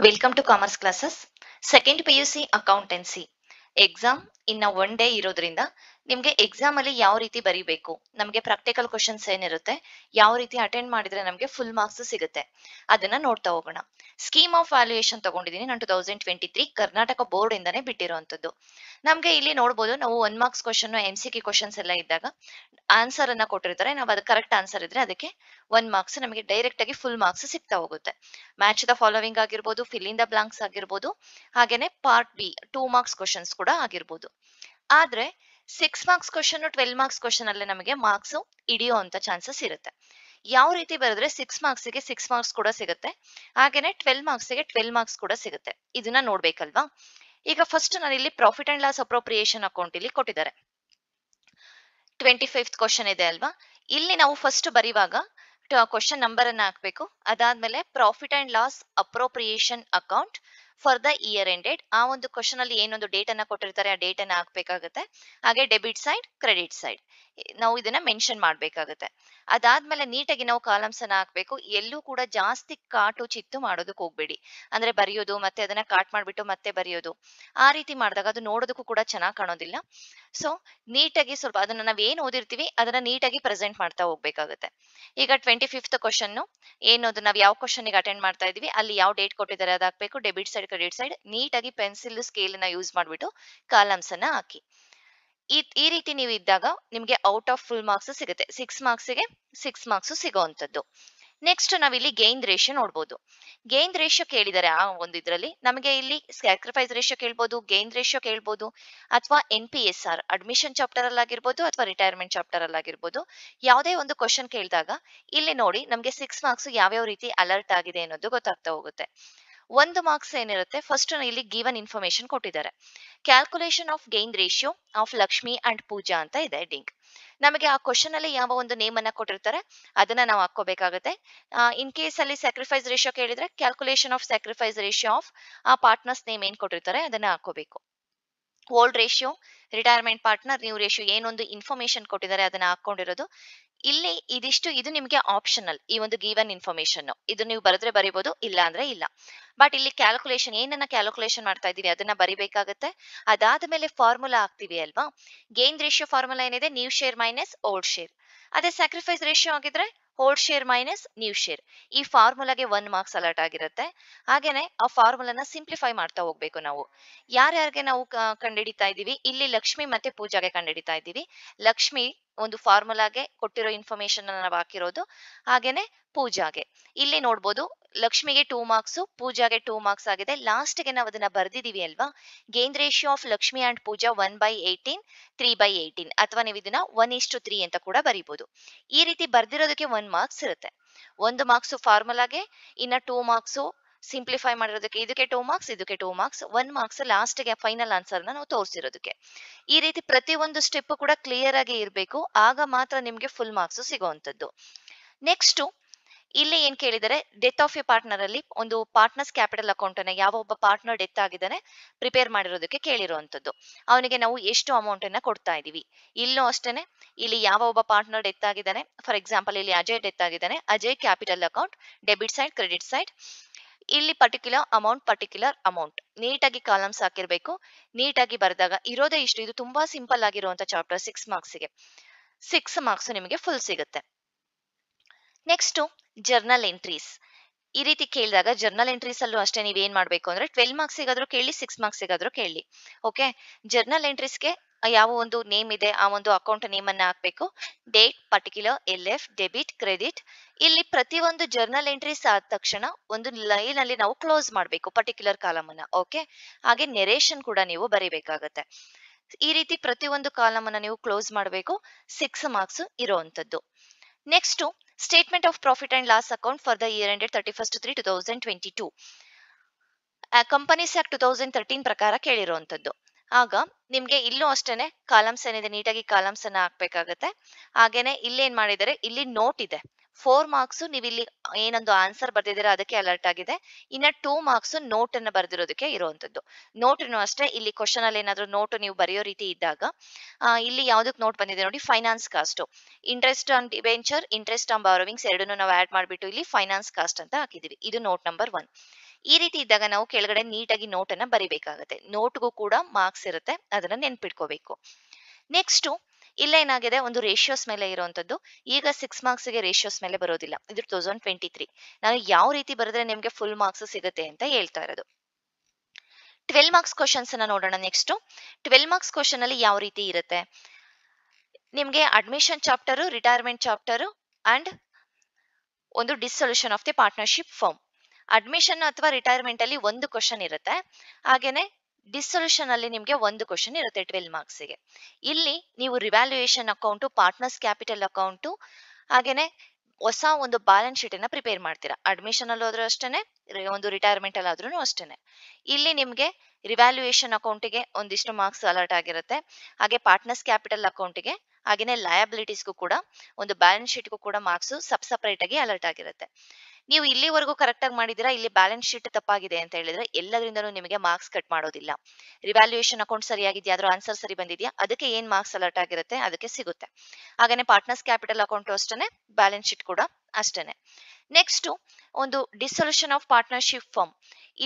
Welcome to Commerce Classes. Second PUC Accountancy exam ಇನ್ನ one day ಇರೋದ್ರಿಂದ ನಿಮ್ಗೆ exam ಅಲ್ಲಿ ಯಾವ ರೀತಿ ಬರೀಬೇಕು, ನಮಗೆ ಪ್ರಾಕ್ಟಿಕಲ್ ಕ್ವಶನ್ಸ್ ಏನಿರುತ್ತೆ, ಯಾವ ರೀತಿ ಅಟೆಂಡ್ ಮಾಡಿದ್ರೆ ನಮಗೆ ಫುಲ್ ಮಾರ್ಕ್ಸ್ ಸಿಗುತ್ತೆ ಅದನ್ನ ನೋಡ್ತಾ ಹೋಗೋಣ. ಸ್ಕೀಮ್ ಆಫ್ ವ್ಯಾಲ್ಯೂಯೇಷನ್ ತಗೊಂಡಿದ್ದೀನಿ ನಾನು 2023 ಕರ್ನಾಟಕ ಬೋರ್ಡ್ ಇಂದಾನೆ ಬಿಟ್ಟಿರುವಂತದ್ದು. ನಮ್ಗೆ ಇಲ್ಲಿ ನೋಡಬಹುದು, ನಾವು 1 ಮಾರ್ಕ್ಸ್ ಕ್ವಶನ್ MCQ ಕ್ವಶನ್ಸ್ ಎಲ್ಲ ಇದ್ದಾಗ ಆನ್ಸರ್ ಅನ್ನ ಕೊಟ್ಟಿರ್ತಾರೆ, ನಾವು ಅದು ಕರೆಕ್ಟ್ ಆನ್ಸರ್ ಇದ್ರೆ ಅದಕ್ಕೆ 1 ಮಾರ್ಕ್ಸ್ ನಮಗೆ ಡೈರೆಕ್ಟ್ ಆಗಿ ಫುಲ್ ಮಾರ್ಕ್ಸ್ ಸಿಗ್ತಾ ಹೋಗುತ್ತೆ. ಮ್ಯಾಚ್ ದ ಫಾಲೋವಿಂಗ್ ಆಗಿರ್ಬೋದು, ಫಿಲ್ ಇನ್ ದ ಬ್ಲಾಂಕ್ಸ್ ಆಗಿರ್ಬೋದು, ಹಾಗೇನೆ ಪಾರ್ಟ್ ಬಿ 2 ಮಾರ್ಕ್ಸ್ ಕ್ವಶನ್ಸ್ ಕೂಡ ಆಗಿರ್ಬೋದು. ಆದ್ರೆ 6 ಮಾರ್ಕ್ಸ್ ಕ್ವಶನ್ 12 ಮಾರ್ಕ್ಸ್ ಕ್ವಶನ್ ಅಲ್ಲೇ ನಮಗೆ ಮಾರ್ಕ್ಸ್ ಹಿಡಿಯೋ ಅಂತ ಚಾನ್ಸಸ್ ಇರುತ್ತೆ. ಯಾವ ರೀತಿ ಬರೆದ್ರೆ 6 ಮಾರ್ಕ್ಸ್ ಗೆ 6 ಮಾರ್ಕ್ಸ್ ಕೂಡ ಸಿಗುತ್ತೆ, ಹಾಗೇನೆ 12 ಮಾರ್ಕ್ಸ್ ಗೆ 12 ಮಾರ್ಕ್ಸ್ ಕೂಡ ಸಿಗುತ್ತೆ, ಇದನ್ನ ನೋಡ್ಬೇಕಲ್ವಾ. ಈಗ ಫಸ್ಟ್ ನಾನು ಇಲ್ಲಿ profit and loss appropriation account ಇಲ್ಲಿ ಕೊಟ್ಟಿದ್ದಾರೆ. 25th ಕ್ವಶನ್ ಇದೆ ಅಲ್ವಾ. ಇಲ್ಲಿ ನಾವು ಫಸ್ಟ್ ಬರೆಯುವಾಗ ಕ್ವಶನ್ ನಂಬರ್ ಅನ್ನ ಹಾಕ್ಬೇಕು. ಅದಾದ್ಮೇಲೆ profit and loss appropriation account for the year ended, ಆ ಒಂದು ಕ್ವಶನ್ ಅಲ್ಲಿ ಏನೊಂದು ಡೇಟ್ ಅನ್ನ ಕೊಟ್ಟಿರ್ತಾರೆ ಆ ಡೇಟ್ ಅನ್ನ ಹಾಕ್ಬೇಕಾಗುತ್ತೆ. ಹಾಗೆ ಡೆಬಿಟ್ ಸೈಡ್, ಕ್ರೆಡಿಟ್ ಸೈಡ್ ನಾವು ಇದನ್ನ ಮೆನ್ಷನ್ ಮಾಡ್ಬೇಕಾಗುತ್ತೆ. ಅದಾದ್ಮೇಲೆ ನೀಟಾಗಿ ನಾವು ಕಾಲಮ್ಸ್ ಅನ್ನ ಹಾಕ್ಬೇಕು. ಎಲ್ಲೂ ಕೂಡ ಜಾಸ್ತಿ ಕಾಟು ಚಿತ್ತು ಮಾಡೋದಕ್ಕೆ ಹೋಗ್ಬೇಡಿ. ಅಂದ್ರೆ ಬರೆಯೋದು ಮತ್ತೆ ಅದನ್ನ ಕಾಟ್ ಮಾಡ್ಬಿಟ್ಟು ಮತ್ತೆ ಬರೆಯೋದು, ಆ ರೀತಿ ಮಾಡಿದಾಗ ಅದು ನೋಡೋದಕ್ಕೂ ಕೂಡ ಚೆನ್ನಾಗಿ ಕಾಣೋದಿಲ್ಲ. ಸೊ ನೀಟಾಗಿ ಸ್ವಲ್ಪ ಅದನ್ನ ನಾವ್ ಏನ್ ಓದಿರ್ತೀವಿ ಅದನ್ನ ನೀಟಾಗಿ ಪ್ರೆಸೆಂಟ್ ಮಾಡ್ತಾ ಹೋಗ್ಬೇಕಾಗುತ್ತೆ. ಈಗ 25th ಕ್ವಶನ್ ಏನು, ಅದು ನಾವ್ ಯಾವ ಕ್ವಶನ್ ಅಟೆಂಡ್ ಮಾಡ್ತಾ ಇದೀವಿ ಅಲ್ಲಿ ಯಾವ ಡೇಟ್ ಕೊಟ್ಟಿದ್ದಾರೆ ಅದು ಹಾಕ್ಬೇಕು. ಡೆಬಿಟ್ ಸೈಡ್, ಕ್ರೆಡಿಟ್ ಸೈಡ್ ನೀಟಾಗಿ ಪೆನ್ಸಿಲ್ ಸ್ಕೇಲ್ ನ ಯೂಸ್ ಮಾಡ್ಬಿಟ್ಟು ಕಾಲಮ್ಸ್ ಅನ್ನ ಹಾಕಿ. ಈ ರೀತಿ ನೀವು ಇದ್ದಾಗ ನಿಮ್ಗೆ ಔಟ್ ಆಫ್ ಫುಲ್ ಮಾರ್ಕ್ಸ್ ಸಿಗುತ್ತೆ. 6 ಮಾರ್ಕ್ಸ್ ಗೆ 6 ಮಾರ್ಕ್ಸ್ ಸಿಗೋವಂಥದ್ದು. ನೆಕ್ಸ್ಟ್ ನಾವಿಲ್ಲಿ ಗೇನ್ ರೇಷಿಯೋ ನೋಡ್ಬೋದು. ಗೇನ್ ರೇಷಿಯೋ ಕೇಳಿದರೆ ಆ ಒಂದು ಇದರಲ್ಲಿ ನಮಗೆ ಇಲ್ಲಿ ಸ್ಯಾಕ್ರಿಫೈಸ್ ರೇಷಿಯೋ ಕೇಳ್ಬೋದು, ಗೇನ್ ರೇಷಿಯೋ ಕೇಳ್ಬೋದು, ಅಥವಾ NPSR ಅಡ್ಮಿಷನ್ ಚಾಪ್ಟರ್ ಅಲ್ಲಿ ಆಗಿರ್ಬೋದು ಅಥವಾ ರಿಟೈರ್ಮೆಂಟ್ ಚಾಪ್ಟರ್ ಅಲ್ಲಿ ಆಗಿರ್ಬೋದು. ಯಾವುದೇ ಒಂದು ಕ್ವಶನ್ ಕೇಳಿದಾಗ ಇಲ್ಲಿ ನೋಡಿ ನಮಗೆ 6 ಮಾರ್ಕ್ಸ್ ಯಾವ್ಯಾವ ರೀತಿ ಅಲರ್ಟ್ ಆಗಿದೆ ಅನ್ನೋದು ಗೊತ್ತಾಗ್ತಾ ಹೋಗುತ್ತೆ. 1 ಮಾರ್ಕ್ಸ್ ಏನಿರುತ್ತೆ, ಫಸ್ಟ್ ಇಲ್ಲಿ ಗಿವನ್ ಇನ್ಫಾರ್ಮೇಶನ್ ಕೊಟ್ಟಿದ್ದಾರೆ. Calculation of gain ratio of Lakshmi and Pooja ಅಂತ ಇದೆ ಹೆಡ್ಡಿಂಗ್. ನಮಗೆ ಆ ಕ್ವಶನ್ ಅಲ್ಲಿ ಯಾವ ಒಂದು ನೇಮ್ ಅನ್ನ ಕೊಟ್ಟಿರ್ತಾರೆ ಅದನ್ನ ನಾವು ಹಾಕೋಬೇಕಾಗುತ್ತೆ. ಇನ್ ಕೇಸ್ ಅಲ್ಲಿ ಸ್ಯಾಕ್ರಿಫೈಸ್ ರೇಷಿಯೋ ಕೇಳಿದ್ರೆ calculation of sacrifice ratio of ಆ ಪಾರ್ಟ್ನರ್ಸ್ ನೇಮ್ ಏನ್ ಕೊಟ್ಟಿರ್ತಾರೆ ಅದನ್ನ ಹಾಕೋಬೇಕು. Old ratio, retirement partner, new ratio ಏನೊಂದು ಇನ್ಫಾರ್ಮೇಶನ್ ಕೊಟ್ಟಿದ್ದಾರೆ ಅದನ್ನ ಹಾಕೊಂಡಿರೋದು. ಇಲ್ಲಿ ಇದು ನಿಮಗೆ ಆಪ್ಷನಲ್. ಈ ಒಂದು ಗಿವನ್ ಇನ್ಫಾರ್ಮೇಶನ್ ಇದು ನೀವು ಬರೆದ್ರೆ ಬರೀಬಹುದು, ಇಲ್ಲ ಅಂದ್ರೆ ಇಲ್ಲ. ಬಟ್ ಇಲ್ಲಿ ಕ್ಯಾಲ್ಕುಲೇಷನ್ ಏನನ್ನ ಕ್ಯಾಲ್ಕುಲೇಷನ್ ಮಾಡ್ತಾ ಇದೀವಿ ಅದನ್ನ ಬರಿಬೇಕಾಗತ್ತೆ. ಅದಾದ್ಮೇಲೆ ಫಾರ್ಮುಲಾ ಹಾಕ್ತಿವಿ ಅಲ್ವಾ. ಗೇನ್ ರೇಷಿಯೋ ಫಾರ್ಮುಲಾ ಏನಿದೆ, new share minus old share. ಅದೇ ಸ್ಯಾಕ್ರಿಫೈಸ್ ರೇಷಿಯೋ ಆಗಿದ್ರೆ old share minus new share. ಈ ಫಾರ್ಮುಲಾಗೆ 1 ಮಾರ್ಕ್ಸ್ ಅಲರ್ಟ್ ಆಗಿರುತ್ತೆ. ಹಾಗೇನೆ ಆ ಫಾರ್ಮುಲಾನ ಸಿಂಪ್ಲಿಫೈ ಮಾಡ್ತಾ ಹೋಗ್ಬೇಕು ನಾವು. ಯಾರ್ಯಾರಿಗೆ ನಾವು ಕಂಡುಹಿಡಿತಾ ಇದೀವಿ, ಇಲ್ಲಿ ಲಕ್ಷ್ಮಿ ಮತ್ತೆ ಪೂಜಾಗೆ ಕಂಡುಹಿಡಿತಾ ಇದೀವಿ. ಲಕ್ಷ್ಮಿ ಒಂದು ಫಾರ್ಮುಲಾಗೆ ಕೊಟ್ಟಿರೋ ಇನ್ಫಾರ್ಮೇಶನ್ ನಾವು ಹಾಕಿರೋದು, ಹಾಗೇನೆ ಪೂಜಾಗೆ ಇಲ್ಲಿ ನೋಡ್ಬೋದು ಲಕ್ಷ್ಮಿಗೆ 2 ಮಾರ್ಕ್ಸ್, ಪೂಜಾಗೆ 2 ಮಾರ್ಕ್ಸ್ ಆಗಿದೆ. ಲಾಸ್ಟ್ ಗೆ ನಾವು ಅದನ್ನ ಬರ್ದಿದೀವಿ ಅಲ್ವಾ. Gain ratio of Lakshmi and Pooja 1/18, 3/18, ಅಥವಾ ನೀವು ಇದನ್ನ 1:3 ಅಂತ ಕೂಡ ಬರೀಬಹುದು. ಈ ರೀತಿ ಬರ್ದಿರೋದಕ್ಕೆ 1 ಮಾರ್ಕ್ಸ್ ಇರುತ್ತೆ. 1 ಮಾರ್ಕ್ಸ್ ಫಾರ್ಮುಲಾಗೆ, ಇನ್ನ 2 ಮಾರ್ಕ್ಸ್ ಸಿಂಪ್ಲಿಫೈ ಮಾಡಿರೋದಕ್ಕೆ, ಇದಕ್ಕೆ 2 ಮಾರ್ಕ್ಸ್, ಇದಕ್ಕೆ 2 ಮಾರ್ಕ್ಸ್, 1 ಮಾರ್ಕ್ಸ್ ಲಾಸ್ಟ್ ಗೆ ಫೈನಲ್ ಆನ್ಸರ್ ನಾವು ತೋರಿಸಿರೋದಕ್ಕೆ. ಈ ರೀತಿ ಪ್ರತಿ ಒಂದು ಸ್ಟೆಪ್ ಕೂಡ ಕ್ಲಿಯರ್ ಆಗಿ ಇರಬೇಕು, ಆಗ ಮಾತ್ರ ನಿಮ್ಗೆ ಫುಲ್ ಮಾರ್ಕ್ಸ್ ಸಿಗುವಂತದ್ದು. ನೆಕ್ಸ್ಟ್ ಇಲ್ಲಿ ಏನ್ ಕೇಳಿದರೆ, ಡೆತ್ ಆಫ್ ಎ ಪಾರ್ಟ್ನರ್ ಅಲ್ಲಿ ಒಂದು ಪಾರ್ಟ್ನರ್ಸ್ ಕ್ಯಾಪಿಟಲ್ ಅಕೌಂಟ್ ಅನ್ನ ಯಾವ ಒಬ್ಬ ಪಾರ್ಟ್ನರ್ ಡೆತ್ ಆಗಿದ್ದಾನೆ ಪ್ರಿಪೇರ್ ಮಾಡಿರೋದಕ್ಕೆ ಕೇಳಿರುವಂತದ್ದು. ಅವನಿಗೆ ನಾವು ಎಷ್ಟು ಅಮೌಂಟ್ ಅನ್ನ ಕೊಡ್ತಾ ಇದೀವಿ. ಇಲ್ಲೂ ಅಷ್ಟೇನೆ, ಇಲ್ಲಿ ಯಾವ ಒಬ್ಬ ಪಾರ್ಟ್ನರ್ ಡೆತ್ ಆಗಿದ್ದಾನೆ, ಫಾರ್ ಎಕ್ಸಾಂಪಲ್ ಇಲ್ಲಿ ಅಜಯ್ ಡೆತ್ ಆಗಿದ್ದಾನೆ, Ajay capital account, debit side, credit side. ಇಲ್ಲಿ ಪರ್ಟಿಕ್ಯುಲರ್ ಅಮೌಂಟ್ ನೀಟಾಗಿ ಕಾಲಮ್ಸ್ ಹಾಕಿರ್ಬೇಕು. ನೀಟಾಗಿ ಬರೆದಾಗ ಇರೋದೇ ಇಷ್ಟು. ಇದು ತುಂಬಾ ಸಿಂಪಲ್ ಆಗಿರುವಂತ ಚಾಪ್ಟರ್. 6 ಮಾರ್ಕ್ಸ್ ಗೆ 6 ಮಾರ್ಕ್ಸ್ ನಿಮಗೆ ಫುಲ್ ಸಿಗುತ್ತೆ. Next journal entries. ಈ ರೀತಿ ಕೇಳಿದಾಗ ಜರ್ನಲ್ ಎಂಟ್ರೀಸ್ ಅಲ್ಲೂ ಅಷ್ಟೇ ನೀವ್ ಏನ್ ಮಾಡ್ಬೇಕು ಅಂದ್ರೆ 12 ಮಾರ್ಕ್ಸ್ ಸಿಗಾದ್ರೂ ಕೇಳಿ, 6 ಮಾರ್ಕ್ಸ್ ಸಿಗಾದ್ರೂ ಕೇಳಿ. ಓಕೆ, ಜರ್ನಲ್ ಎಂಟ್ರೀಸ್ಗೆ ಯಾವ ಒಂದು ನೇಮ್ ಇದೆ ಆ ಒಂದು ಅಕೌಂಟ್ ನೇಮ್ ಅನ್ನ ಹಾಕ್ಬೇಕು. Date, particular, LF, debit, credit. ಇಲ್ಲಿ ಪ್ರತಿಯೊಂದು ಜರ್ನಲ್ ಎಂಟ್ರೀಸ್ ಆದ ತಕ್ಷಣ ಒಂದು ಲೈನ್ ಅಲ್ಲಿ ನಾವು ಕ್ಲೋಸ್ ಮಾಡಬೇಕು ಪರ್ಟಿಕ್ಯುಲರ್ ಕಾಲಮ್ ಅನ್ನ. ಓಕೆ, ಹಾಗೆ ನೆರೇಷನ್ ಕೂಡ ನೀವು ಬರೀಬೇಕಾಗತ್ತೆ. ಈ ರೀತಿ ಪ್ರತಿಯೊಂದು ಕಾಲಮ್ ಅನ್ನ ನೀವು ಕ್ಲೋಸ್ ಮಾಡಬೇಕು. 6 ಮಾರ್ಕ್ಸ್ ಇರುವಂತದ್ದು. Next statement of profit and loss account for the year ended 31/3/2022. Companies act 2013 ಪ್ರಕಾರ ಕೇಳಿರುವಂತದ್ದು. ಆಗ ನಿಮ್ಗೆ ಇಲ್ಲೂ ಅಷ್ಟೇನೆ ಕಾಲಮ್ಸ್ ಏನಿದೆ ನೀಟಾಗಿ ಕಾಲಮ್ಸ್ ಅನ್ನ ಹಾಕ್ಬೇಕಾಗತ್ತೆ. ಹಾಗೇನೆ ಇಲ್ಲೇನ್ ಮಾಡಿದರೆ, ಇಲ್ಲಿ ನೋಟ್ ಇದೆ. 4 ಮಾರ್ಕ್ಸ್ ನೀವು ಇಲ್ಲಿ ಏನೊಂದು ಆನ್ಸರ್ ಬರ್ದಿದ್ದೀರಾ ಅದಕ್ಕೆ ಅಲರ್ಟ್ ಆಗಿದೆ. ಇನ್ನ 2 ಮಾರ್ಕ್ಸ್ ನೋಟ್ ಅನ್ನ ಬರ್ದಿರೋದಕ್ಕೆ ಇರುವಂತದ್ದು. ನೋಟ್ ಅಷ್ಟೇ, ಇಲ್ಲಿ ಕ್ವಶನ್ ಅಲ್ಲಿ ಏನಾದ್ರು ನೋಟ್ ನೀವು ಬರೆಯೋ ರೀತಿ ಇದ್ದಾಗ ಇಲ್ಲಿ ಯಾವ್ದಕ್ ನೋಟ್ ಬಂದಿದೆ ನೋಡಿ, finance cost, interest on debenture, interest on borrowings ಎರಡನ್ನು ನಾವು ಆಡ್ ಮಾಡ್ಬಿಟ್ಟು ಇಲ್ಲಿ ಫೈನಾನ್ಸ್ ಕಾಸ್ಟ್ ಅಂತ ಹಾಕಿದೀವಿ. ಇದು ನೋಟ್ ನಂಬರ್ 1. ಈ ರೀತಿ ಇದ್ದಾಗ ನಾವು ಕೆಳಗಡೆ ನೀಟಾಗಿ ನೋಟನ್ನ ಬರಿಬೇಕಾಗತ್ತೆ. ನೋಟ್ಗೂ ಕೂಡ ಮಾರ್ಕ್ಸ್ ಇರುತ್ತೆ, ಅದನ್ನ ನೆನ್ಪಿಟ್ಕೋಬೇಕು. ನೆಕ್ಸ್ಟ್ ಇಲ್ಲೇನಾಗಿದೆ, ಒಂದು ರೇಷಿಯೋಸ್ ಮೇಲೆ ಇರುವಂತದ್ದು. ಈಗ 6 ಮಾರ್ಕ್ಸ್ಗೆ ರೇಷಿಯೋಸ್ ಮೇಲೆ ಬರೋದಿಲ್ಲ, ಇದು 2023. ನಾನು ಯಾವ ರೀತಿ ಬರೆದ್ರೆ ನಿಮ್ಗೆ ಫುಲ್ ಮಾರ್ಕ್ಸ್ ಸಿಗುತ್ತೆ ಅಂತ ಹೇಳ್ತಾ ಇರೋದು. 12 ಮಾರ್ಕ್ಸ್ ಕ್ವಶನ್ಸ್ ಅನ್ನ ನೋಡೋಣ. ನೆಕ್ಸ್ಟ್ 12 ಮಾರ್ಕ್ಸ್ ಕ್ವಶನ್ ಅಲ್ಲಿ ಯಾವ ರೀತಿ ಇರುತ್ತೆ, ನಿಮ್ಗೆ admission chapter, retirement chapter and ಒಂದು dissolution of the partnership firm. Admission ಅಥವಾ ರಿಟೈರ್ಮೆಂಟ್ ಅಲ್ಲಿ ಒಂದು ಕ್ವಶನ್ ಇರುತ್ತೆ, ಹಾಗೇನೆ ಡಿಸೊಲ್ಯೂಷನ್ ಅಲ್ಲಿ ನಿಮ್ಗೆ ಒಂದು ಕ್ವಶನ್ ಇರುತ್ತೆ 12 ಮಾರ್ಕ್ಸ್ ಗೆ. ಇಲ್ಲಿ ನೀವು revaluation account, partners capital account, ಹಾಗೇನೆ ಹೊಸ ಒಂದು ಬ್ಯಾಲೆನ್ಸ್ ಶೀಟ್ ಅನ್ನ ಪ್ರಿಪೇರ್ ಮಾಡ್ತೀರಾ. ಅಡ್ಮಿಷನ್ ಅಲ್ಲಿ ಹೋದ್ರೂ ಅಷ್ಟೇನೆ, ಒಂದು ರಿಟೈರ್ಮೆಂಟ್ ಅಲ್ಲಿ ಆದ್ರೂ ಅಷ್ಟೇನೆ. ಇಲ್ಲಿ ನಿಮ್ಗೆ ರಿವ್ಯಾಲ್ಯೂಯೇಷನ್ ಅಕೌಂಟ್ಗೆ ಒಂದಿಷ್ಟು ಮಾರ್ಕ್ಸ್ ಅಲರ್ಟ್ ಆಗಿರುತ್ತೆ, ಹಾಗೆ ಪಾರ್ಟ್ನರ್ಸ್ ಕ್ಯಾಪಿಟಲ್ ಅಕೌಂಟ್ಗೆ, ಹಾಗೇನೆ ಲಯಬಿಲಿಟೀಸ್ಗೂ ಕೂಡ, ಒಂದು ಬ್ಯಾಲೆನ್ಸ್ ಶೀಟ್ಗೂ ಕೂಡ ಮಾರ್ಕ್ಸ್ ಸಪರೇಟ್ ಆಗಿ ಅಲರ್ಟ್ ಆಗಿರುತ್ತೆ. ನೀವು ಇಲ್ಲಿವರೆಗೂ ಕರೆಕ್ಟ್ ಆಗಿ ಮಾಡಿದಿರಾ, ಇಲ್ಲಿ ಬ್ಯಾಲೆನ್ಸ್ ಶೀಟ್ ತಪ್ಪಾಗಿದೆ ಅಂತ ಹೇಳಿದ್ರೆ ಎಲ್ಲದರಿಂದನೂ ನಿಮಗೆ ಮಾರ್ಕ್ಸ್ ಕಟ್ ಮಾಡೋದಿಲ್ಲ. ರಿವ್ಯಾಲ್ಯೂಯೇಷನ್ ಅಕೌಂಟ್ ಸರಿಯಾಗಿದೆಯಾ, ಅದರ ಆನ್ಸರ್ ಸರಿ ಬಂದಿದೆಯಾ, ಅದಕ್ಕೆ ಏನ್ ಮಾರ್ಕ್ಸ್ ಅಲರ್ಟ್ ಆಗಿರುತ್ತೆ ಅದಕ್ಕೆ ಸಿಗುತ್ತೆ. ಹಾಗೇನೆ ಪಾರ್ಟ್ನರ್ಸ್ ಕ್ಯಾಪಿಟಲ್ ಅಕೌಂಟ್ ಅಷ್ಟೇನೆ, ಬ್ಯಾಲೆನ್ಸ್ ಶೀಟ್ ಕೂಡ ಅಷ್ಟೇನೆ. ನೆಕ್ಸ್ಟ್ ಒಂದು ಡಿಸೊಲ್ಯೂಷನ್ ಆಫ್ ಪಾರ್ಟ್ನರ್ಶಿಪ್ ಫರ್ಮ್,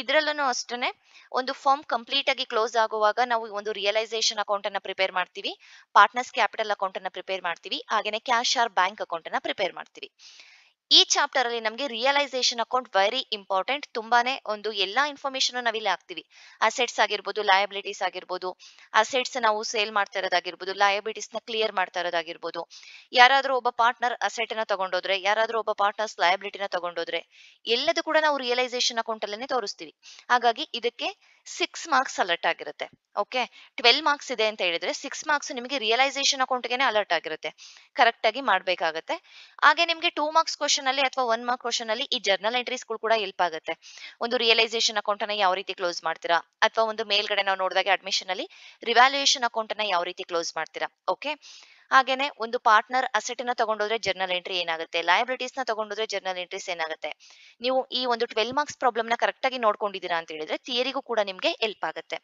ಇದ್ರಲ್ಲೂ ಅಷ್ಟೇನೆ ಒಂದು ಫರ್ಮ್ ಕಂಪ್ಲೀಟ್ ಆಗಿ ಕ್ಲೋಸ್ ಆಗುವಾಗ ನಾವು ಒಂದು ರಿಯಲೈಸೇಷನ್ ಅಕೌಂಟ್ ಅನ್ನ ಪ್ರಿಪೇರ್ ಮಾಡ್ತೀವಿ, ಪಾರ್ಟ್ನರ್ಸ್ ಕ್ಯಾಪಿಟಲ್ ಅಕೌಂಟ್ ಅನ್ನ ಪ್ರಿಪೇರ್ ಮಾಡ್ತೀವಿ, ಹಾಗೇನೆ ಕ್ಯಾಶ್ ಆರ್ ಬ್ಯಾಂಕ್ ಅಕೌಂಟ್ ಅನ್ನ ಪ್ರಿಪೇರ್ ಮಾಡ್ತೀವಿ. ಈ ಚಾಪ್ಟರ್ ಅಲ್ಲಿ ನಮಗೆ ರಿಯಲೈಸೇಷನ್ ಅಕೌಂಟ್ ವೆರಿ ಇಂಪಾರ್ಟೆಂಟ್. ತುಂಬಾನೇ ಒಂದು ಎಲ್ಲಾ ಇನ್ಫಾರ್ಮೇಶನ್ ನಾವಿಲ್ಲಿ ಹಾಕ್ತಿವಿ. ಅಸೆಟ್ಸ್ ಆಗಿರ್ಬೋದು, ಲಯಬಿಲಿಟೀಸ್ ಆಗಿರ್ಬೋದು, ಅಸೆಟ್ಸ್ ನಾವು ಸೇಲ್ ಮಾಡ್ತಾ ಇರೋದಾಗಿರ್ಬೋದು, ಲಯಬಿಲಿಟೀಸ್ ನ ಕ್ಲಿಯರ್ ಮಾಡ್ತಾ ಇರೋದಾಗಿರ್ಬೋದು. ಯಾರಾದ್ರೂ ಒಬ್ಬ ಪಾರ್ಟ್ನರ್ ಅಸೆಟ್ ನ ತಗೊಂಡೋದ್ರೆ, ಯಾರಾದ್ರೂ ಒಬ್ಬ ಪಾರ್ಟ್ನರ್ಸ್ ಲಯಬಿಲಿಟಿನ ತಗೊಂಡೋದ್ರೆ, ಎಲ್ಲದೂ ಕೂಡ ನಾವು ರಿಯಲೈಸೇಷನ್ ಅಕೌಂಟ್ ಅಲ್ಲೇ ತೋರಿಸ್ತೀವಿ. ಹಾಗಾಗಿ ಇದಕ್ಕೆ 6 ಮಾರ್ಕ್ಸ್ ಅಲರ್ಟ್ ಆಗಿರುತ್ತೆ. ಓಕೆ, 12 ಮಾರ್ಕ್ಸ್ ಇದೆ ಅಂತ ಹೇಳಿದ್ರೆ 6 ಮಾರ್ಕ್ಸ್ ನಿಮಗೆ ರಿಯಲೈಸೇಷನ್ ಅಕೌಂಟ್ಗೆ ಅಲರ್ಟ್ ಆಗಿರುತ್ತೆ, ಕರೆಕ್ಟ್ ಆಗಿ ಮಾಡ್ಬೇಕಾಗತ್ತೆ. ಹಾಗೆ ನಿಮ್ಗೆ 2 ಮಾರ್ಕ್ಸ್ ಕ್ವಶನ್ ಅಲ್ಲಿ ಅಥವಾ 1 ಮಾರ್ಕ್ ಕ್ವಶನ್ ಅಲ್ಲಿ ಈ ಜರ್ನಲ್ ಎಂಟ್ರೀಸ್ ಕೂಡ ಹೆಲ್ಪ್ ಆಗುತ್ತೆ. ಒಂದು ರಿಯಲೈಸೇಷನ್ ಅಕೌಂಟ್ ಅನ್ನ ಯಾವ ರೀತಿ ಕ್ಲೋಸ್ ಮಾಡ್ತೀರಾ, ಅಥವಾ ಒಂದು ಮೇಲ್ಗಡೆ ನಾವು ನೋಡಿದಾಗ ಅಡ್ಮಿಷನ್ ಅಲ್ಲಿ ರಿವ್ಯಾಲ್ಯೂಯೇಷನ್ ಅಕೌಂಟ್ ಅನ್ನ ಯಾವ ರೀತಿ ಕ್ಲೋಸ್ ಮಾಡ್ತೀರಾ. ಓಕೆ, ಹಾಗೇನೆ ಒಂದು ಪಾರ್ಟ್ನರ್ ಅಸೆಟ್ ನ ತಗೊಂಡೋದ್ರೆ ಜರ್ನಲ್ ಎಂಟ್ರಿ ಏನಾಗುತ್ತೆ, ಲಯಬಿಲಿಟೀಸ್ ನ ತಗೊಂಡೋದ್ರೆ ಜರ್ನಲ್ ಎಂಟ್ರೀಸ್ ಏನಾಗುತ್ತೆ. ನೀವು ಈ ಒಂದು 12 ಮಾರ್ಕ್ಸ್ ಪ್ರಾಬ್ಲಮ್ ನ ಕರೆಕ್ಟ್ ಆಗಿ ನೋಡ್ಕೊಂಡಿದ್ದೀರಾ ಅಂತ ಹೇಳಿದ್ರೆ ಥಿಯರಿಗೂ ಕೂಡ ನಿಮ್ಗೆ ಹೆಲ್ಪ್ ಆಗುತ್ತೆ.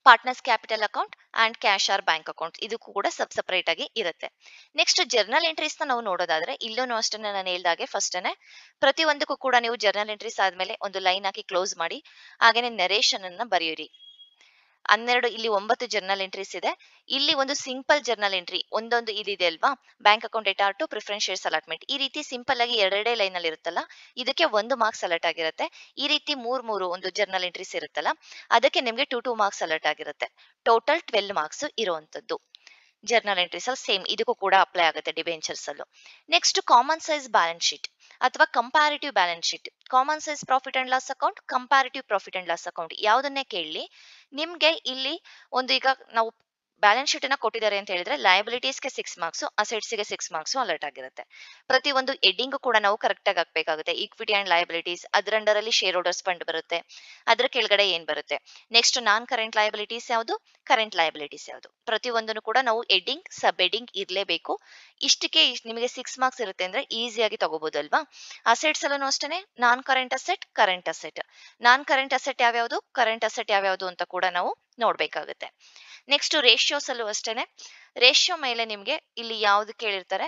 Partners capital account and cash or bank account ಇದಕ್ಕೂ ಕೂಡ ಸಪರೇಟ್ ಆಗಿ ಇರುತ್ತೆ. ನೆಕ್ಸ್ಟ್ ಜರ್ನಲ್ ಎಂಟ್ರೀಸ್ ನಾವು ನೋಡೋದಾದ್ರೆ, ಇಲ್ಲೂ ಅಷ್ಟೇ ನಾನು ಹೇಳ್ದಾಗೆ ಫಸ್ಟ್ನೆ ಪ್ರತಿಯೊಂದಕ್ಕೂ ಕೂಡ ನೀವು ಜರ್ನಲ್ ಎಂಟ್ರೀಸ್ ಆದ್ಮೇಲೆ ಒಂದು ಲೈನ್ ಹಾಕಿ ಕ್ಲೋಸ್ ಮಾಡಿ, ಹಾಗೇನೆ ನರೇಶನ್ ಅನ್ನ ಬರೆಯಿರಿ. 12 ಇಲ್ಲಿ 9 ಜರ್ನಲ್ ಎಂಟ್ರೀಸ್ ಇದೆ. ಇಲ್ಲಿ ಒಂದು ಸಿಂಪಲ್ ಜರ್ನಲ್ ಎಂಟ್ರಿ ಒಂದೊಂದು ಇದಿದೆ ಅಲ್ವಾ, bank account data to preference shares allotment, ಈ ರೀತಿ ಸಿಂಪಲ್ ಆಗಿ ಎರಡೇ ಲೈನ್ ಅಲ್ಲಿ ಇರುತ್ತಲ್ಲ, ಇದಕ್ಕೆ 1 ಮಾರ್ಕ್ಸ್ ಅಲರ್ಟ್ ಆಗಿರುತ್ತೆ. ಈ ರೀತಿ 3 ಒಂದು ಜರ್ನಲ್ ಎಂಟ್ರೀಸ್ ಇರುತ್ತಲ್ಲ, ಅದಕ್ಕೆ ನಿಮ್ಗೆ 2 ಮಾರ್ಕ್ಸ್ ಅಲರ್ಟ್ ಆಗಿರುತ್ತೆ. ಟೋಟಲ್ 12 ಮಾರ್ಕ್ಸ್ ಇರುವಂತದ್ದು ಜರ್ನಲ್ ಎಂಟ್ರೀಸ್ ಅಲ್ಲಿ ಸೇಮ್ ಇದಕ್ಕೂ ಕೂಡ ಅಪ್ಲೈ ಆಗುತ್ತೆ ಡಿಬೆಂಚರ್ಸ್ ಅಲ್ಲೂ. Next common size balance sheet ಅಥವಾ comparative balance sheet. Common size profit and loss account, comparative profit and loss account ಯಾವುದನ್ನೇ ಕೇಳಿ ನಿಮ್ಗೆ ಇಲ್ಲಿ ಒಂದು, ಈಗ ನಾವು ಬ್ಯಾಲೆನ್ಸ್ ಶೀಟ್ ಅನ್ನ ಕೊಟ್ಟಿದ್ದಾರೆ ಅಂತ ಹೇಳಿದ್ರೆ ಲಯಬಿಲಿಟೀಸ್ಗೆ 6 ಮಾರ್ಕ್ಸ್, ಅಸೆಟ್ಸ್ಗೆ 6 ಮಾರ್ಕ್ಸ್ ಅಲರ್ಟ್ ಆಗಿರುತ್ತೆ. ಪ್ರತಿ ಒಂದು ಹೆಡ್ಡಿಂಗ್ ಕೂಡ ನಾವು ಕರೆಕ್ಟ್ ಆಗಿ ಹಾಕ್ಬೇಕಾಗುತ್ತೆ. ಈಕ್ವಿಟಿ ಅಂಡ್ ಲಯಬಿಲಿಟೀಸ್, ಅದರ ಅಂಡರ್ ಅಲ್ಲಿ ಶೇರ್ ಹೋಲ್ಡರ್ಸ್ ಫಂಡ್ ಬರುತ್ತೆ, ಅದ್ರ ಕೆಳಗಡೆ ಏನ್ ಬರುತ್ತೆ. ನೆಕ್ಸ್ಟ್ ನಾನ್ ಕರೆಂಟ್ ಲಯಬಿಲಿಟೀಸ್ ಯಾವುದು, ಕರೆಂಟ್ ಲಯಬಿಲಿಟೀಸ್ ಯಾವುದು, ಪ್ರತಿ ಒಂದನ್ನು ಕೂಡ ನಾವು ಹೆಡ್ಡಿಂಗ್ ಸಬ್ ಹೆಡ್ಡಿಂಗ್ ಇರ್ಲೇಬೇಕು. ಇಷ್ಟಕ್ಕೆ ನಿಮಗೆ 6 ಮಾರ್ಕ್ಸ್ ಇರುತ್ತೆ ಅಂದ್ರೆ ಈಸಿಯಾಗಿ ತಗೋಬಹುದಲ್ವಾ. ಅಸೆಟ್ಸ್ ಅಲ್ಲೂ ಅಷ್ಟೇ non current asset, current asset, non current asset ಯಾವ್ಯಾವುದು, ಕರೆಂಟ್ ಅಸೆಟ್ ಯಾವ್ಯಾವುದು ಅಂತ ಕೂಡ ನಾವು ನೋಡ್ಬೇಕಾಗುತ್ತೆ. ನೆಕ್ಸ್ಟ್ ರೇಷಿಯೋಸ್ ಅಲ್ಲೂ ಅಷ್ಟೇನೆ, ರೇಷಿಯೋ ಮೇಲೆ ನಿಮ್ಗೆ ಇಲ್ಲಿ ಯಾವ್ದು ಕೇಳಿರ್ತಾರೆ,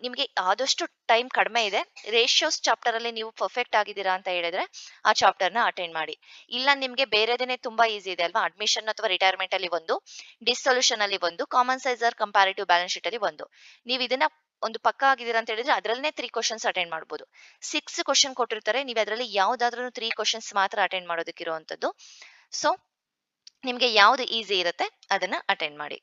ನಿಮ್ಗೆ ಆದಷ್ಟು ಟೈಮ್ ಕಡಿಮೆ ಇದೆ, ರೇಷಿಯೋಸ್ ಚಾಪ್ಟರ್ ಅಲ್ಲಿ ನೀವು ಪರ್ಫೆಕ್ಟ್ ಆಗಿದ್ದೀರಾ ಅಂತ ಹೇಳಿದ್ರೆ ಆ ಚಾಪ್ಟರ್ ನ ಅಟೆಂಡ್ ಮಾಡಿ. ಇಲ್ಲ ನಿಮ್ಗೆ ಬೇರೆದೇನೆ ತುಂಬಾ ಈಸಿ ಇದೆ ಅಲ್ವಾ, ಅಡ್ಮಿಷನ್ ಅಥವಾ ರಿಟೈರ್ಮೆಂಟ್ ಅಲ್ಲಿ ಒಂದು, ಡಿಸೊಲ್ಯೂಷನ್ ಅಲ್ಲಿ ಒಂದು, common size or comparative balance sheet ಅಲ್ಲಿ ಒಂದು, ನೀವು ಇದನ್ನ ಒಂದು ಪಕ್ಕ ಆಗಿದ್ದೀರಾ ಅಂತ ಹೇಳಿದ್ರೆ ಅದರಲ್ಲೇ 3 ಕ್ವಶನ್ಸ್ ಅಟೆಂಡ್ ಮಾಡಬಹುದು. 6 ಕ್ವಶನ್ ಕೊಟ್ಟಿರ್ತಾರೆ, ನೀವು ಅದರಲ್ಲಿ ಯಾವ್ದಾದ್ರೂ 3 ಕ್ವಶನ್ಸ್ ಮಾತ್ರ ಅಟೆಂಡ್ ಮಾಡೋದಕ್ಕಿರುವಂತದ್ದು. ಸೊ ನಿಮ್ಗೆ ಯಾವ್ದು ಈಸಿ ಇರುತ್ತೆ ಅದನ್ನ ಅಟೆಂಡ್ ಮಾಡಿ.